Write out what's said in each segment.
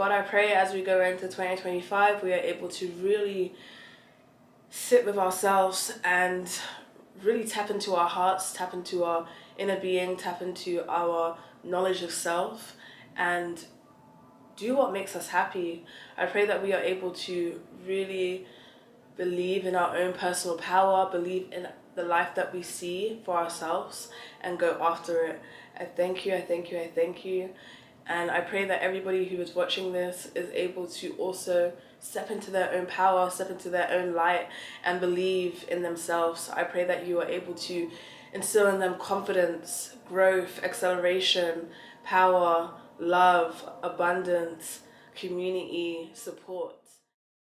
God, I pray as we go into 2025, we are able to really sit with ourselves and really tap into our hearts, tap into our inner being, tap into our knowledge of self, and do what makes us happy. I pray that we are able to really believe in our own personal power, believe in the life that we see for ourselves, and go after it. I thank you, I thank you, I thank you. And I pray that everybody who is watching this is able to also step into their own power, step into their own light, and believe in themselves. I pray that you are able to instill in them confidence, growth, acceleration, power, love, abundance, community, support.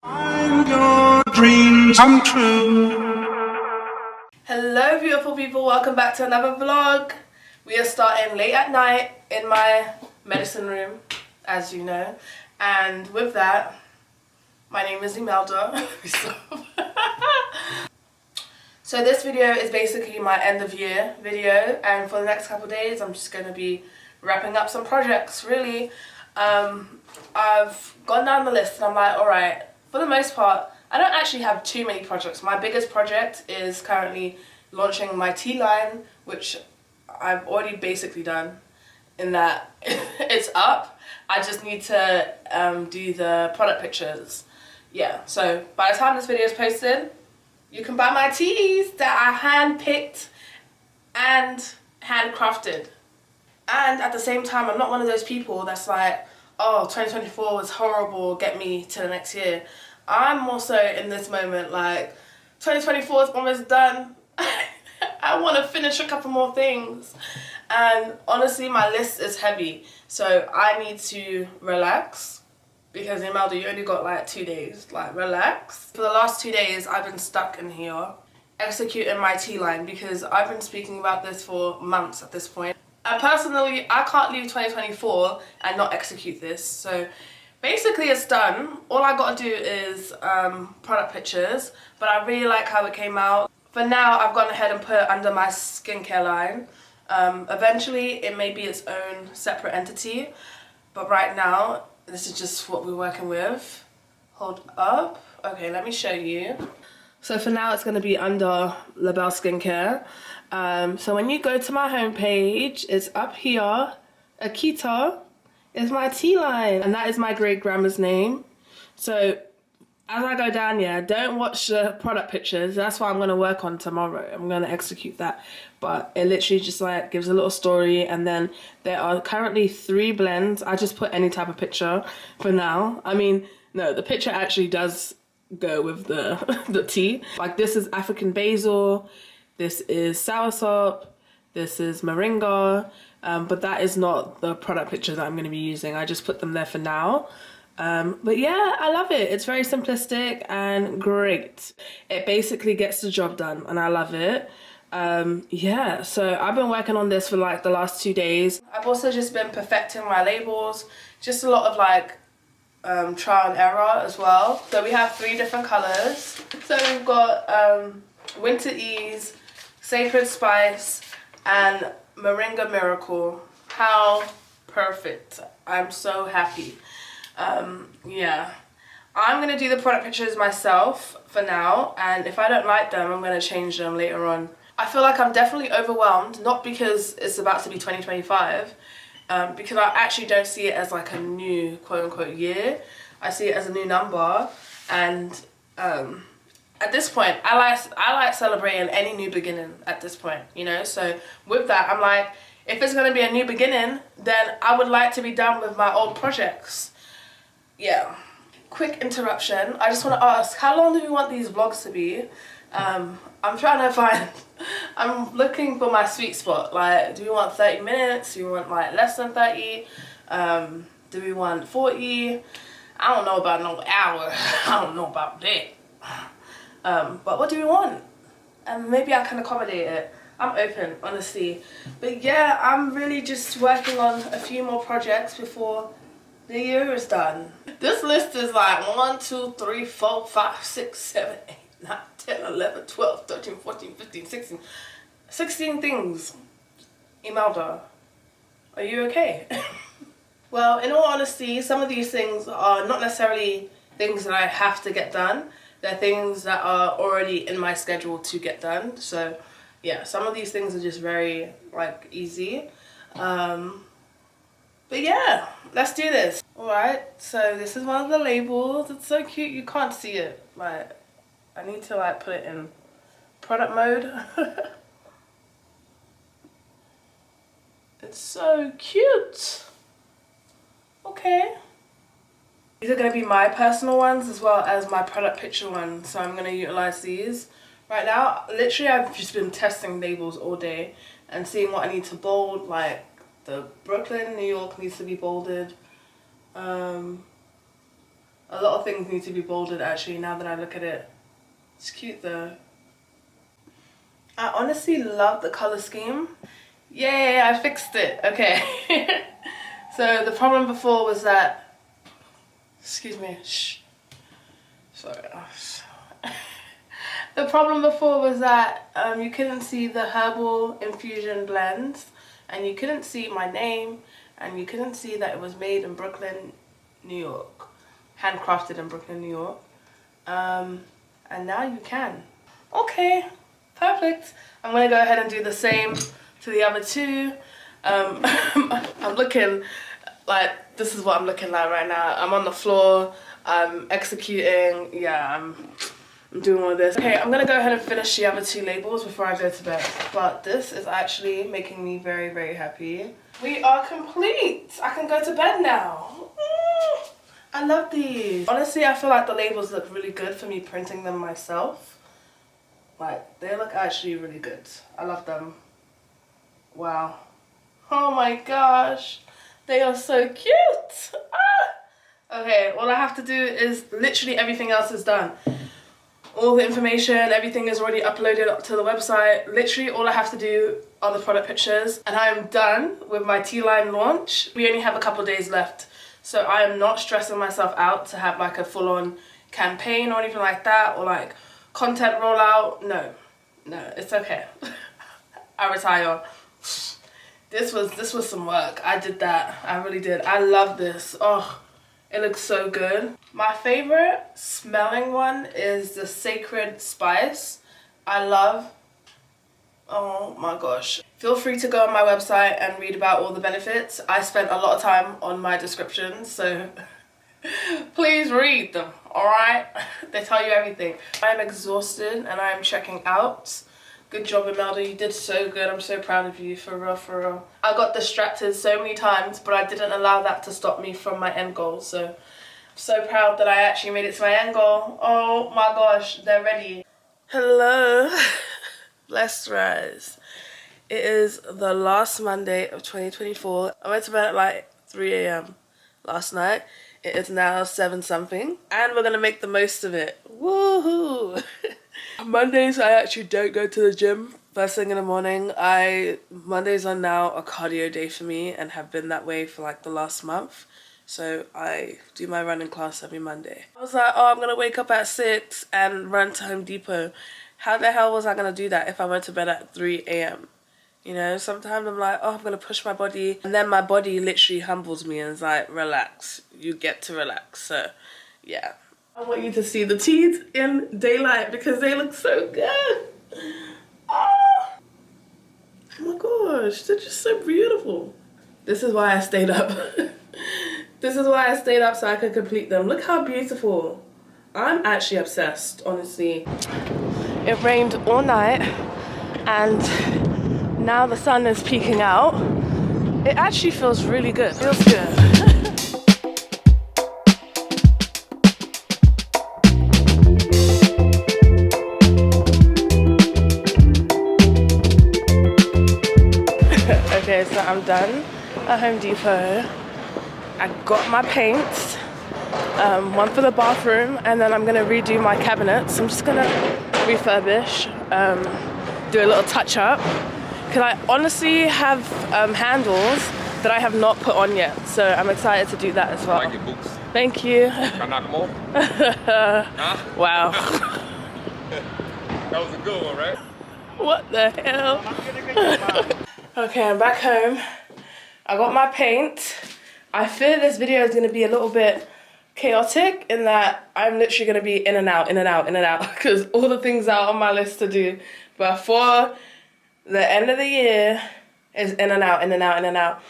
Find your dreams come true. Hello beautiful people, welcome back to another vlog. We are starting late at night in my medicine room, as you know, and with that, my name is Imelda. So this video is basically my end of year video, and for the next couple of days I'm just going to be wrapping up some projects really. I've gone down the list and I'm like, alright, for the most part I don't actually have too many projects. My biggest project is currently launching my tea line, which I've already basically done, in that it's up. I just need to do the product pictures. Yeah, so by the time this video is posted, you can buy my teas that I hand-picked and handcrafted. And at the same time, I'm not one of those people that's like, oh, 2024 was horrible, get me to the next year. I'm also in this moment like, 2024 is almost done. I want to finish a couple more things. And honestly, my list is heavy. So I need to relax. Because Imelda, you only got like 2 days. Like, relax. For the last 2 days, I've been stuck in here executing my tea line. Because I've been speaking about this for months at this point. And personally, I can't leave 2024 and not execute this. So basically it's done. All I gotta do is product pictures, but I really like how it came out. For now, I've gone ahead and put it under my skincare line. Eventually, it may be its own separate entity, but right now, this is just what we're working with. Hold up. Okay, let me show you. So for now, it's gonna be under La Belle Skincare. So when you go to my homepage, it's up here. Akita is my tea line, and that is my great grandma's name. So as I go down here, don't watch the product pictures. That's what I'm going to work on tomorrow. I'm going to execute that. But it literally just like gives a little story, and then there are currently 3 blends. I just put any type of picture for now. I mean, no, the picture actually does go with the the tea. Like, this is African basil, this is soursop, this is moringa, but that is not the product picture that I'm going to be using. I just put them there for now. But yeah, I love it. It's very simplistic and great. It basically gets the job done, and I love it. Yeah, so I've been working on this for like the last 2 days. I've also just been perfecting my labels. Just a lot of like trial and error as well. So we have 3 different colors. So we've got Winter Ease, Sacred Spice, and Moringa Miracle. How perfect. I'm so happy. Yeah, I'm gonna do the product pictures myself for now, and if I don't like them, I'm gonna change them later on. I feel like I'm definitely overwhelmed, not because it's about to be 2025, because I actually don't see it as like a new quote-unquote year. I see it as a new number, and at this point, I like celebrating any new beginning at this point, you know? So with that, I'm like, if it's gonna be a new beginning, then I would like to be done with my old projects. Yeah. Quick interruption. I just want to ask, how long do we want these vlogs to be? I'm trying to find, I'm looking for my sweet spot. Like, do we want 30 minutes? Do we want like less than 30? Do we want 40? I don't know about no hour. I don't know about that. But what do we want? And maybe I can accommodate it. I'm open, honestly. But yeah, I'm really just working on a few more projects before the year is done. This list is like 1, 2, 3, 4, 5, 6, 7, 8, 9, 10, 11, 12, 13, 14, 15, 16. 16 things. Imelda, are you okay? Well, in all honesty, some of these things are not necessarily things that I have to get done. They're things that are already in my schedule to get done. So yeah, some of these things are just very like easy. But yeah, let's do this. Alright, so this is one of the labels. It's so cute, you can't see it. Like, I need to like put it in product mode. It's so cute. Okay. These are going to be my personal ones as well as my product picture ones. So I'm going to utilize these. Right now, literally I've just been testing labels all day and seeing what I need to bold. Like the Brooklyn, New York needs to be bolded. A lot of things need to be bolded actually now that I look at it. It's cute though. I honestly love the color scheme. Yay, I fixed it. Okay. So the problem before was that, excuse me, shh. Sorry. The problem before was that you couldn't see the herbal infusion blends, and you couldn't see my name, and you couldn't see that it was made in Brooklyn, New York. Handcrafted in Brooklyn, New York. And now you can. Okay, perfect. I'm gonna go ahead and do the same to the other two. I'm looking like, this is what I'm looking like right now. I'm on the floor, I'm executing, yeah, I'm doing all this. Okay, I'm gonna go ahead and finish the other two labels before I go to bed. But this is actually making me very, very happy. We are complete. I can go to bed now. I love these. Honestly, I feel like the labels look really good for me printing them myself. Like, they look actually really good. I love them. Wow. Oh my gosh. They are so cute. Ah! Okay, all I have to do is literally everything else is done. All the information, everything is already uploaded up to the website. Literally all I have to do are the product pictures and I am done with my T-line launch. We only have a couple days left, so I am not stressing myself out to have like a full-on campaign or anything like that, or like content rollout. No, it's okay. I retire. This was some work. I did that. I really did. I love this. Oh, it looks so good. My favorite smelling one is the Sacred Spice. I love, oh my gosh. Feel free to go on my website and read about all the benefits. I spent a lot of time on my descriptions, so please read them, alright? They tell you everything. I am exhausted and I am checking out. Good job, Imelda, you did so good. I'm so proud of you, for real, for real. I got distracted so many times, but I didn't allow that to stop me from my end goal. So, I'm so proud that I actually made it to my end goal. Oh my gosh, they're ready. Hello, blessed rise. It is the last Monday of 2024. I went to bed at like 3 a.m. last night. It is now 7 something, and we're gonna make the most of it. Woohoo! Mondays I actually don't go to the gym first thing in the morning. Mondays are now a cardio day for me and have been that way for like the last month. So I do my running class every Monday. I was like, oh, I'm gonna wake up at 6 and run to Home Depot. How the hell was I gonna do that if I went to bed at 3 a.m? You know, sometimes I'm like, oh, I'm gonna push my body, and then my body literally humbles me and is like, relax, you get to relax. So yeah, I want you to see the teeth in daylight because they look so good. Oh my gosh, they're just so beautiful. This is why I stayed up. This is why I stayed up, so I could complete them. Look how beautiful. I'm actually obsessed, honestly. It rained all night and now the sun is peeking out. It actually feels really good. Feels good. Okay, so I'm done at Home Depot. I got my paints, one for the bathroom, and then I'm gonna redo my cabinets. I'm just gonna refurbish, do a little touch up. Because I honestly have handles that I have not put on yet, so I'm excited to do that as well. Like your books. Thank you. Can I knock them off? Huh? Wow. That was a good one, right? What the hell? Okay, I'm back home. I got my paint. I fear this video is going to be a little bit chaotic in that I'm literally going to be in and out, because all the things are on my list to do before the end of the year is in and out.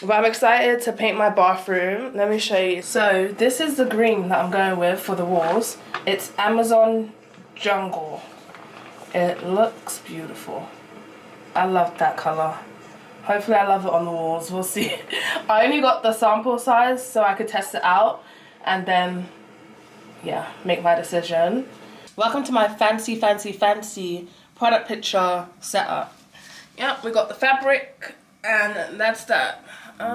But I'm excited to paint my bathroom. Let me show you. So this is the green that I'm going with for the walls. It's Amazon Jungle. It looks beautiful. I love that color. Hopefully I love it on the walls. We'll see. I only got the sample size so I could test it out and then, yeah, make my decision. Welcome to my fancy product picture setup. Yep, we got the fabric and that's that. No,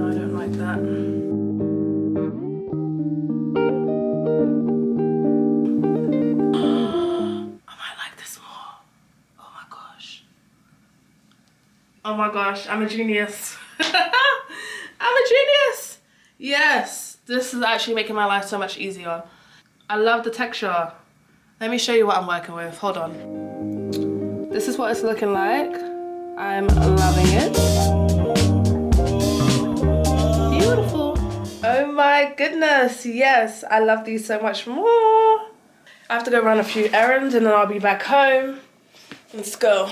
I don't like that. I might like this more. Oh my gosh. Oh my gosh, I'm a genius. I'm a genius. Yes, this is actually making my life so much easier. I love the texture. Let me show you what I'm working with. Hold on. This is what it's looking like. I'm loving it. Beautiful. Oh my goodness. Yes, I love these so much more. I have to go run a few errands and then I'll be back home. Let's go.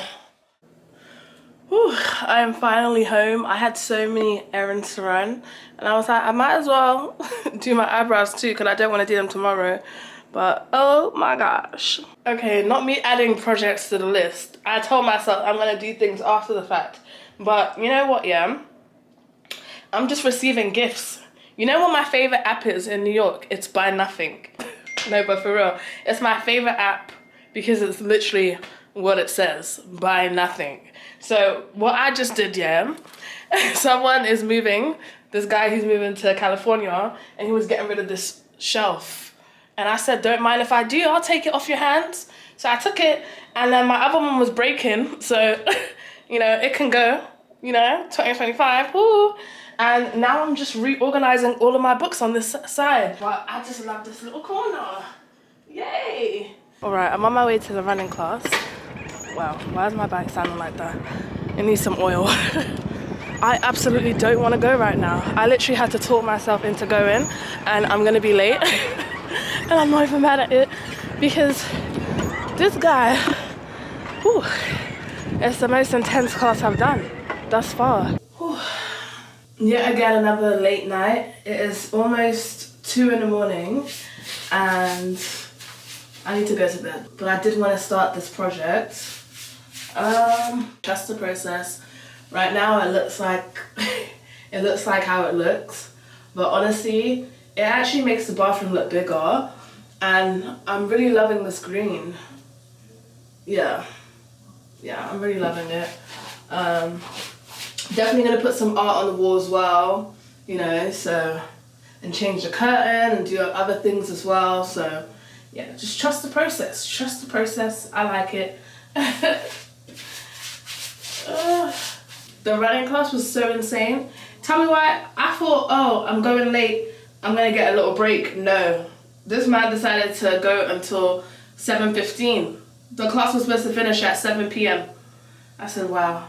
Whew, I am finally home. I had so many errands to run and I was like, I might as well do my eyebrows too because I don't want to do them tomorrow. But oh my gosh. Okay, not me adding projects to the list. I told myself I'm gonna do things after the fact. But you know what, yeah? I'm just receiving gifts. You know what my favorite app is in New York? It's Buy Nothing. No, but for real. It's my favorite app because it's literally what it says. Buy Nothing. So what I just did, yeah, someone is moving. This guy, he's moving to California and he was getting rid of this shelf. And I said, don't mind if I do, I'll take it off your hands. So I took it, and then my other one was breaking, so, you know, it can go, you know, 2025, woo. And now I'm just reorganizing all of my books on this side. But I just love this little corner. Yay. All right, I'm on my way to the running class. Wow, why is my bike sounding like that? It needs some oil. I absolutely don't want to go right now. I literally had to talk myself into going, and I'm gonna be late. And I'm not even mad at it because this guy, whew, it's the most intense class I've done thus far. Whew. Yet again, another late night. It is almost 2 in the morning and I need to go to bed. But I did want to start this project. Trust the process. Right now it looks like how it looks. But honestly, it actually makes the bathroom look bigger. And I'm really loving this green. Yeah, I'm really loving it. Definitely gonna put some art on the wall as well, you know, so, and change the curtain and do other things as well. So yeah, just trust the process, I like it. The running class was so insane. Tell me why. I thought, oh, I'm going late, I'm gonna get a little break. No. This man decided to go until 7:15. The class was supposed to finish at 7 p.m. I said, wow.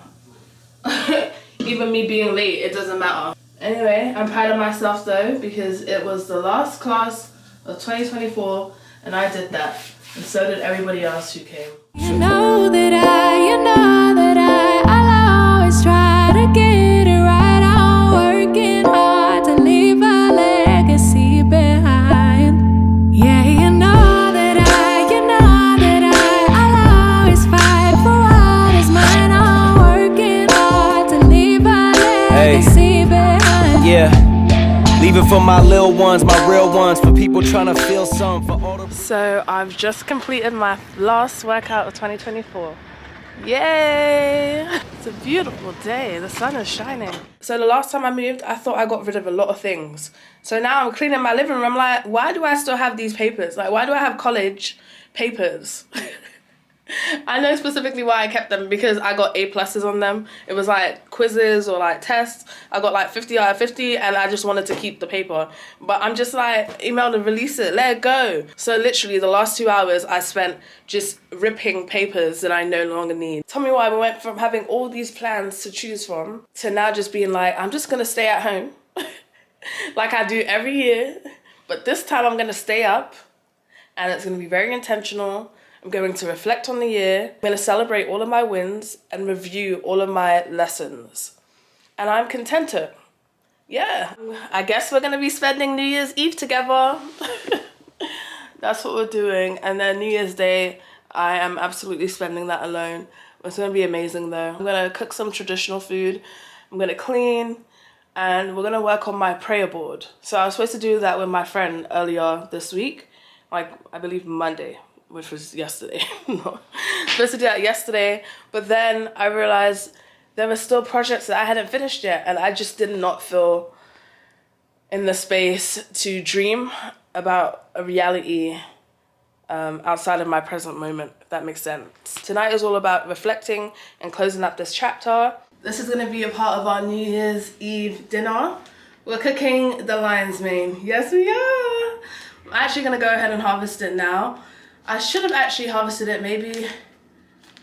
Even me being late, it doesn't matter. Anyway, I'm proud of myself though, because it was the last class of 2024, and I did that. And so did everybody else who came. You know that I'll always try to get it right. I'm working hard to leave a legacy behind. Yeah, you know that I'll always fight for what is mine. I'm working hard to leave a legacy behind. Yeah, leaving for my little ones, my real ones, for people trying to feel some for all the... So I've just completed my last workout of 2024. Yay! It's a beautiful day. The sun is shining. So the last time I moved, I thought I got rid of a lot of things. So now I'm cleaning my living room. I'm like, why do I still have these papers? Like, why do I have college papers? I know specifically why I kept them, because I got A+ on them. It was like quizzes or like tests. I got like 50 out of 50 and I just wanted to keep the paper. But I'm just like, Imelda, release it, let it go. So literally the last 2 hours I spent just ripping papers that I no longer need. Tell me why we went from having all these plans to choose from to now just being like, I'm just gonna stay at home like I do every year. But this time I'm gonna stay up and it's gonna be very intentional. I'm going to reflect on the year. I'm going to celebrate all of my wins and review all of my lessons. And I'm contented. Yeah. I guess we're going to be spending New Year's Eve together. That's what we're doing. And then New Year's Day, I am absolutely spending that alone. It's going to be amazing though. I'm going to cook some traditional food. I'm going to clean. And we're going to work on my prayer board. So I was supposed to do that with my friend earlier this week. Like, I believe Monday, which was yesterday. Supposed to do that yesterday, but then I realized there were still projects that I hadn't finished yet, and I just did not feel in the space to dream about a reality outside of my present moment, if that makes sense. Tonight is all about reflecting and closing up this chapter. This is going to be a part of our New Year's Eve dinner. We're cooking the lion's mane. Yes, we are. I'm actually going to go ahead and harvest it now. I should have actually harvested it maybe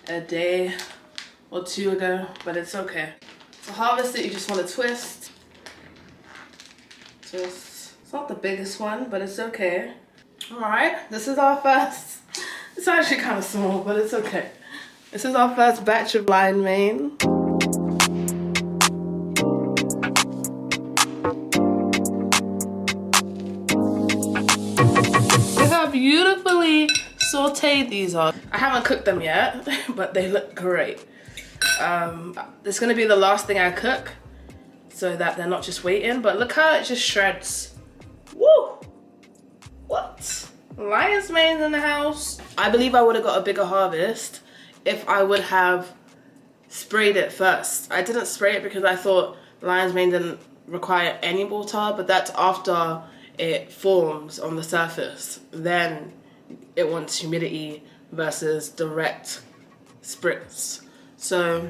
a day or two ago, but it's okay. To harvest it, you just want to twist. Twist. It's not the biggest one, but it's okay. Alright, this is our first. It's actually kind of small, but it's okay. This is our first batch of lion mane. Look how beautifully sauteed these are. I haven't cooked them yet, but they look great. This is gonna be the last thing I cook so that they're not just waiting, but look how it just shreds. Woo! What? Lion's mane's in the house. I believe I would have got a bigger harvest if I would have sprayed it first. I didn't spray it because I thought lion's mane didn't require any water, but that's after it forms on the surface. Then it wants humidity versus direct spritz. So,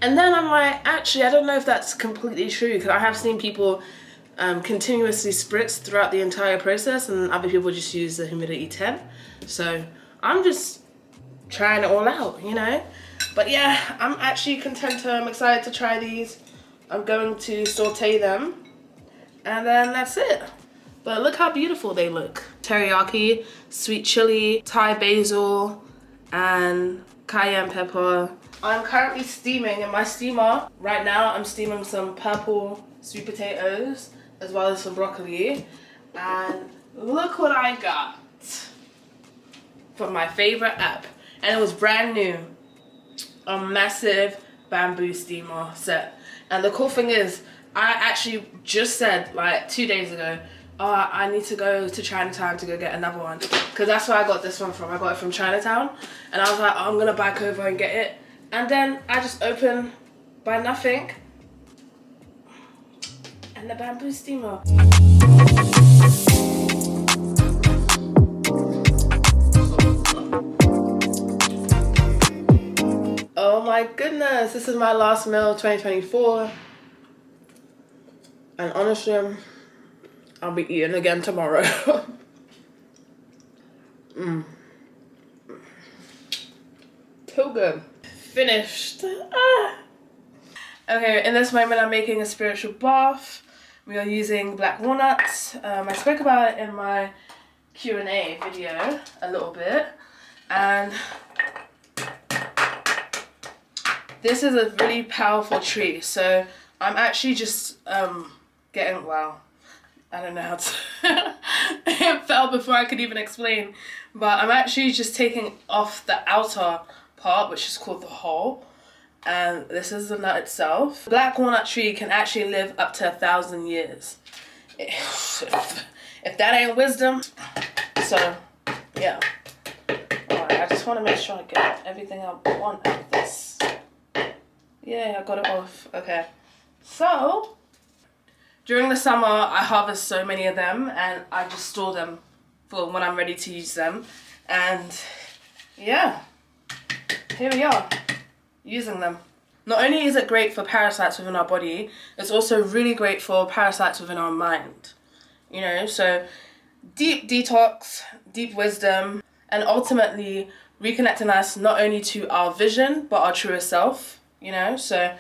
and then I'm like, actually, I don't know if that's completely true, because I have seen people continuously spritz throughout the entire process, and other people just use the humidity 10. So I'm just trying it all out, you know? But yeah, I'm actually content. I'm excited to try these. I'm going to saute them, and then that's it. But look how beautiful they look. Teriyaki, sweet chili, Thai basil, and cayenne pepper. I'm currently steaming in my steamer. Right now, I'm steaming some purple sweet potatoes, as well as some broccoli. And look what I got from my favorite app. And it was brand new. A massive bamboo steamer set. And the cool thing is, I actually just said like 2 days ago, oh, I need to go to Chinatown to go get another one, because that's where I got this one from. I got it from Chinatown, and I was like, oh, I'm gonna back over and get it. And then I just opened by nothing, and the bamboo steamer. Oh my goodness, this is my last meal of 2024. And honestly, I'll be eating again tomorrow. So good. Finished. Okay, in this moment I'm making a spiritual bath. We are using black walnuts. I spoke about it in my Q&A video a little bit. And this is a really powerful tree. So I'm actually just getting, wow, I don't know how to, it fell before I could even explain, but I'm actually just taking off the outer part, which is called the hull, and this is the nut itself. Black walnut tree can actually live up to 1,000 years. If that ain't wisdom, so yeah. Alright, I just want to make sure I get everything I want out of this. Yeah, I got it off. Okay, so during the summer, I harvest so many of them, and I just store them for when I'm ready to use them. And yeah, here we are, using them. Not only is it great for parasites within our body, it's also really great for parasites within our mind. You know, so deep detox, deep wisdom, and ultimately reconnecting us not only to our vision, but our truest self, you know. So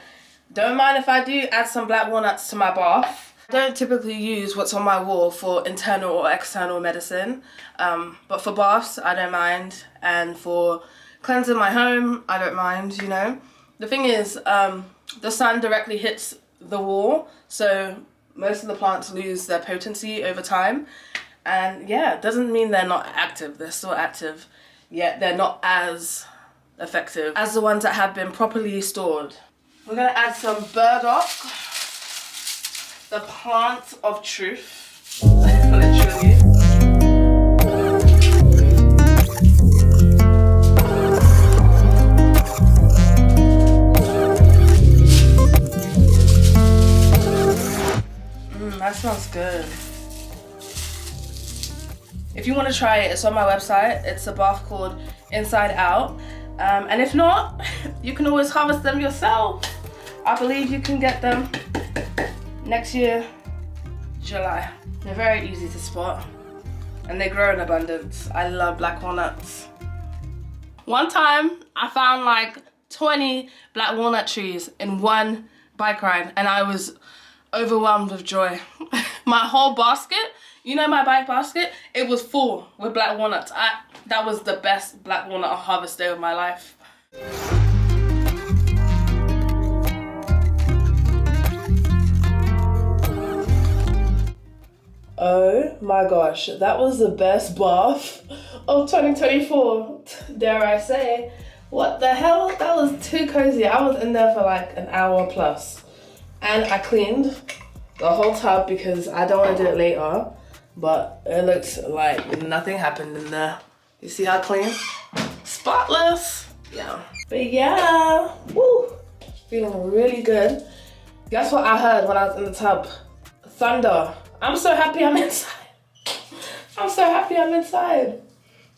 don't mind if I do add some black walnuts to my bath. I don't typically use what's on my wall for internal or external medicine, but for baths, I don't mind. And for cleansing my home, I don't mind, you know. The thing is, the sun directly hits the wall, so most of the plants lose their potency over time. And yeah, it doesn't mean they're not active. They're still active, yet they're not as effective as the ones that have been properly stored. We're gonna add some burdock, the plant of truth, literally. That smells good. If you want to try it, it's on my website. It's a bath called Inside Out. And if not, you can always harvest them yourself. I believe you can get them next year, July. They're very easy to spot and they grow in abundance. I love black walnuts. One time I found like 20 black walnut trees in one bike ride and I was overwhelmed with joy. My whole basket, you know, my bike basket, it was full with black walnuts. That was the best black walnut harvest day of my life. Oh my gosh, that was the best bath of 2024, dare I say. What the hell? That was too cozy. I was in there for like an hour plus. And I cleaned the whole tub because I don't want to do it later. But it looks like nothing happened in there. You see how clean? Spotless. Yeah. But yeah, woo, feeling really good. Guess what I heard when I was in the tub? Thunder. I'm so happy I'm inside. I'm so happy I'm inside.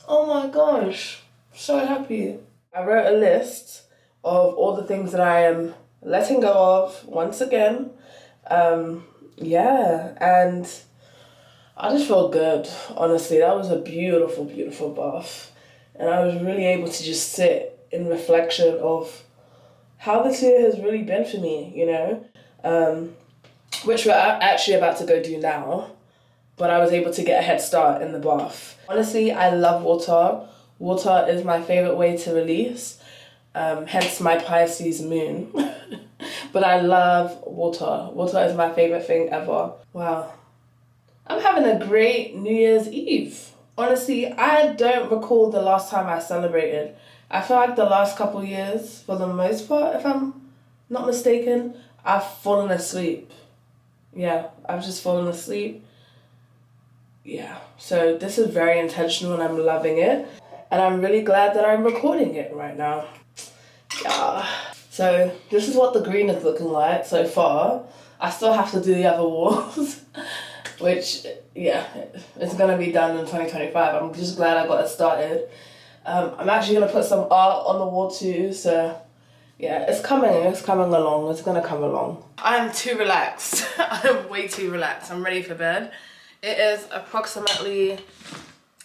Oh my gosh, so happy. I wrote a list of all the things that I am letting go of once again. Yeah, and I just felt good, honestly. That was a beautiful, beautiful bath. And I was really able to just sit in reflection of how this year has really been for me, you know? Which we're actually about to go do now. But I was able to get a head start in the bath. Honestly, I love water. Water is my favorite way to release, hence my Pisces moon. But I love water. Water is my favorite thing ever. Wow. I'm having a great New Year's Eve. Honestly, I don't recall the last time I celebrated. I feel like the last couple years, for the most part, if I'm not mistaken, I've fallen asleep. Yeah, I've just fallen asleep. Yeah, so this is very intentional and I'm loving it. And I'm really glad that I'm recording it right now. Yeah. So this is what the green is looking like so far. I still have to do the other walls, which, yeah, it's gonna be done in 2025. I'm just glad I got it started. I'm actually gonna put some art on the wall too, so yeah, it's coming along, it's gonna come along. I'm too relaxed. I'm way too relaxed. I'm ready for bed. It is approximately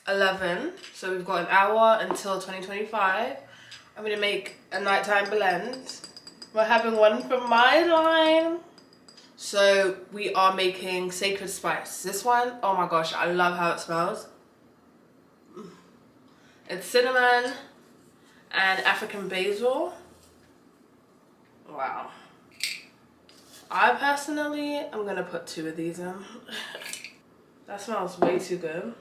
11, so we've got an hour until 2025. I'm gonna make a nighttime blend. We're having one from my line. So we are making Sacred Spice. This one, oh my gosh, I love how it smells. It's cinnamon and African basil. Wow. I personally am gonna put 2 of these in. That smells way too good.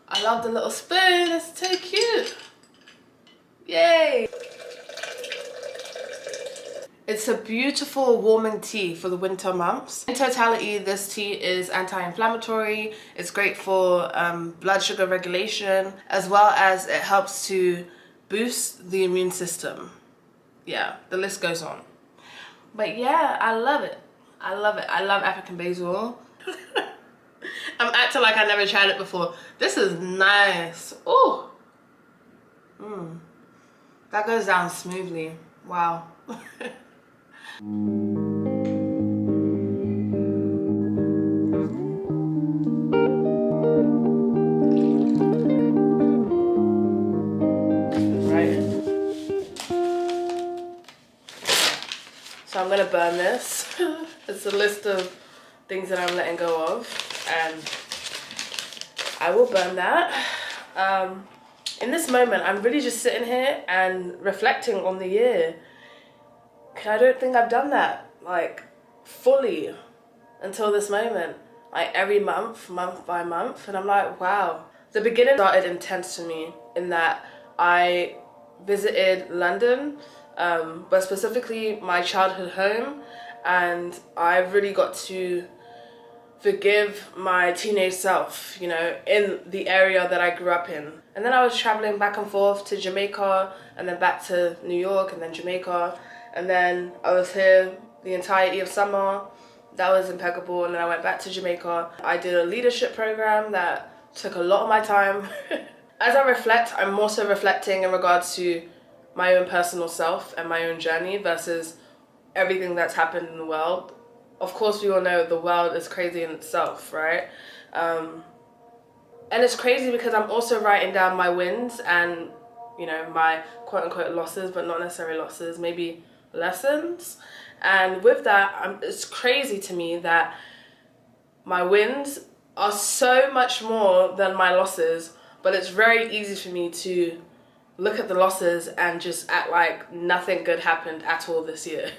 I love the little spoon, it's so cute. Yay! It's a beautiful warming tea for the winter months. In totality, this tea is anti-inflammatory. It's great for blood sugar regulation, as well as it helps to boost the immune system. Yeah, the list goes on. But yeah, I love it. I love it. I love African basil. I'm acting like I never tried it before. This is nice. Oh, That goes down smoothly. Wow. Right. So I'm gonna burn this. It's a list of things that I'm letting go of, and I will burn that. In this moment, I'm really just sitting here and reflecting on the year. I don't think I've done that, like, fully until this moment. Like, every month by month, and I'm like, wow. The beginning started intense for me in that I visited London, but specifically my childhood home, and I really got to forgive my teenage self, you know, in the area that I grew up in. And then I was traveling back and forth to Jamaica, and then back to New York, and then Jamaica, and then I was here the entirety of summer. That was impeccable. And then I went back to Jamaica. I did a leadership program that took a lot of my time. As I reflect, I'm also reflecting in regards to my own personal self and my own journey versus everything that's happened in the world. Of course, we all know the world is crazy in itself, right? And it's crazy because I'm also writing down my wins and, you know, my quote-unquote losses, but not necessarily losses, maybe lessons. And with that, it's crazy to me that my wins are so much more than my losses, but it's very easy for me to look at the losses and just act like nothing good happened at all this year.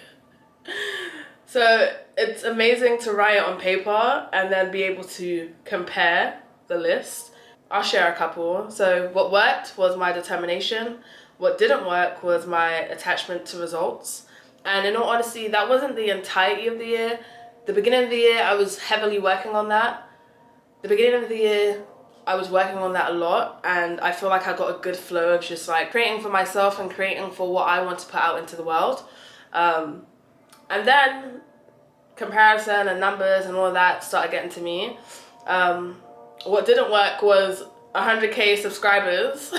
So it's amazing to write it on paper and then be able to compare the list. I'll share a couple. So what worked was my determination. What didn't work was my attachment to results. And in all honesty, that wasn't the entirety of the year. The beginning of the year, I was heavily working on that. The beginning of the year, I was working on that a lot, and I feel like I got a good flow of just like creating for myself and creating for what I want to put out into the world. And then comparison and numbers and all that started getting to me. What didn't work was 100k subscribers.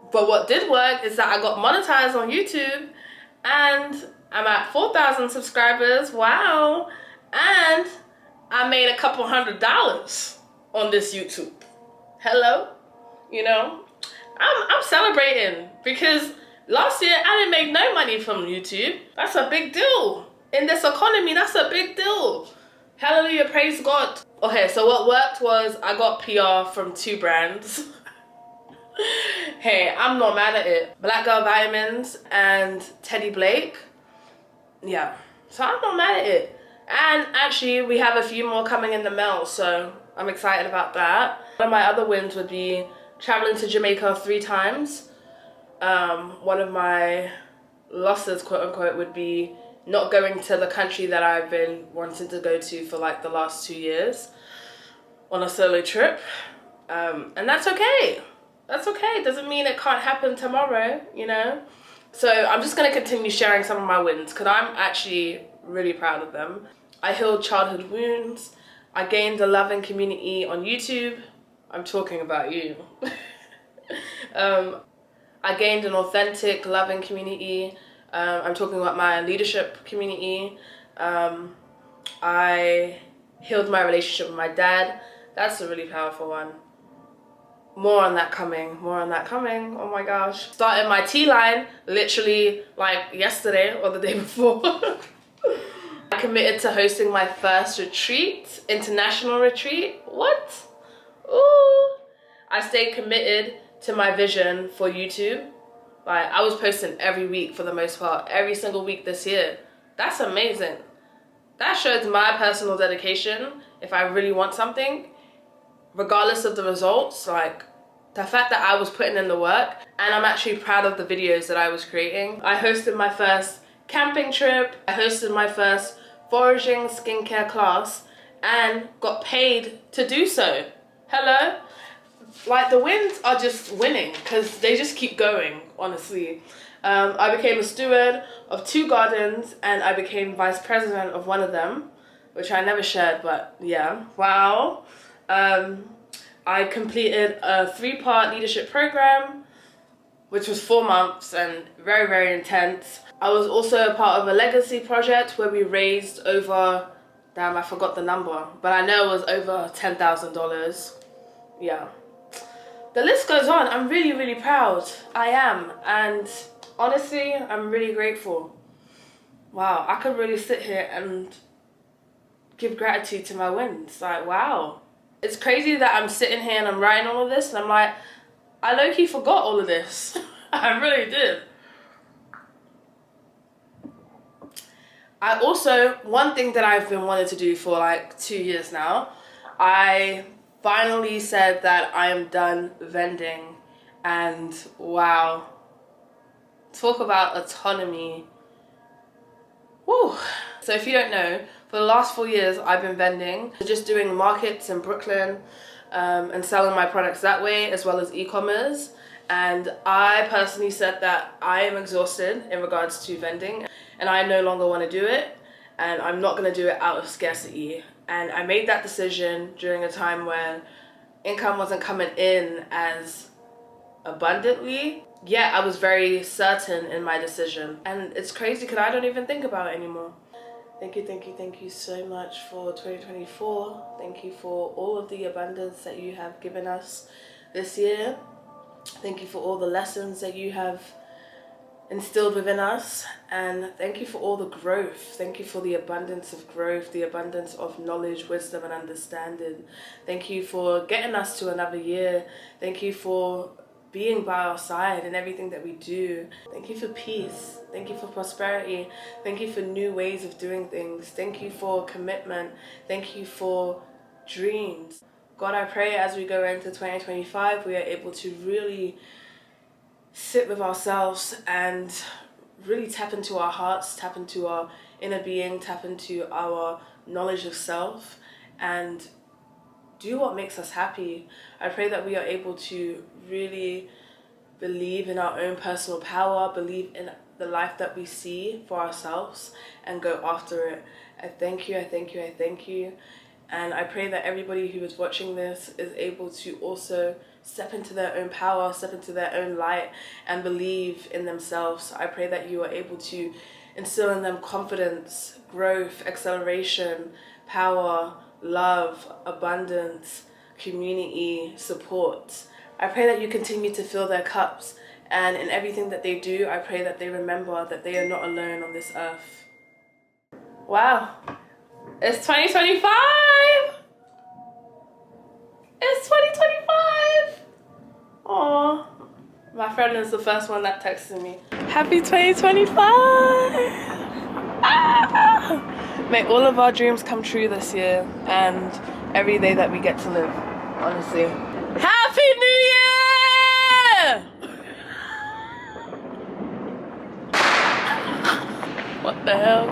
But what did work is that I got monetized on YouTube, and I'm at 4,000 subscribers. Wow. And I made a couple $100 on this YouTube. Hello? You know, I'm celebrating because last year I didn't make no money from YouTube. That's a big deal. In this economy, that's a big deal. Hallelujah, praise God. Okay, so what worked was I got PR from 2 brands. Hey, I'm not mad at it. Black Girl Vitamins and Teddy Blake. Yeah, so I'm not mad at it. And actually, we have a few more coming in the mail, so I'm excited about that. One of my other wins would be traveling to Jamaica 3 times. One of my losses, quote unquote, would be not going to the country that I've been wanting to go to for like the last 2 years on a solo trip. And that's okay. That's okay. Doesn't mean it can't happen tomorrow, you know? So I'm just going to continue sharing some of my wins because I'm actually really proud of them. I healed childhood wounds. I gained a loving community on YouTube. I'm talking about you. I gained an authentic, loving community. I'm talking about my leadership community. I healed my relationship with my dad. That's a really powerful one. More on that coming, more on that coming. Oh my gosh. Started my tea line literally like yesterday or the day before. I committed to hosting my first retreat, international retreat. What? Ooh. I stayed committed to my vision for YouTube. Like, I was posting every week for the most part, every single week this year. That's amazing. That shows my personal dedication. If I really want something, regardless of the results, like the fact that I was putting in the work, and I'm actually proud of the videos that I was creating. I hosted my first camping trip. I hosted my first foraging skincare class and got paid to do so. Hello? Like, the wins are just winning because they just keep going, honestly. I became a steward of 2 gardens and I became vice president of one of them, which I never shared, but yeah, wow. I completed a 3-part leadership program, which was 4 months and very, very intense. I was also a part of a legacy project where we raised over, damn, I forgot the number, but I know it was over $10,000. Yeah. The list goes on. I'm really, really proud. I am. And honestly, I'm really grateful. Wow, I could really sit here and give gratitude to my wins. Like, wow. It's crazy that I'm sitting here and I'm writing all of this and I'm like, I low-key forgot all of this. I really did. I also, one thing that I've been wanting to do for like 2 years now, I finally said that I am done vending. And wow, talk about autonomy. Woo. So if you don't know, for the last 4 years I've been vending, just doing markets in Brooklyn and selling my products that way, as well as e-commerce. And I personally said that I am exhausted in regards to vending and I no longer want to do it, and I'm not going to do it out of scarcity. And I made that decision during a time when income wasn't coming in as abundantly, yet I was very certain in my decision. And it's crazy because I don't even think about it anymore. Thank you so much for 2024. Thank you for all of the abundance that you have given us this year. Thank you for all the lessons that you have instilled within us, and thank you for all the growth. Thank you for the abundance of growth, the abundance of knowledge, wisdom and understanding. Thank you for getting us to another year. Thank you for being by our side in everything that we do. Thank you for peace. Thank you for prosperity. Thank you for new ways of doing things. Thank you for commitment. Thank you for dreams. God, I pray as we go into 2025, we are able to really sit with ourselves and really tap into our hearts, tap into our inner being, tap into our knowledge of self, and do what makes us happy. I pray that we are able to really believe in our own personal power, believe in the life that we see for ourselves, and go after it. I thank you, I thank you, I thank you. And I pray that everybody who is watching this is able to also step into their own power, step into their own light, and believe in themselves. I pray that you are able to instill in them confidence, growth, acceleration, power, love, abundance, community, support. I pray that you continue to fill their cups, and in everything that they do, I pray that they remember that they are not alone on this earth. Wow. It's 2025! It's 2025! Aww. My friend is the first one that texted me. Happy 2025! Ah! May all of our dreams come true this year and every day that we get to live, honestly. Happy New Year! What the hell?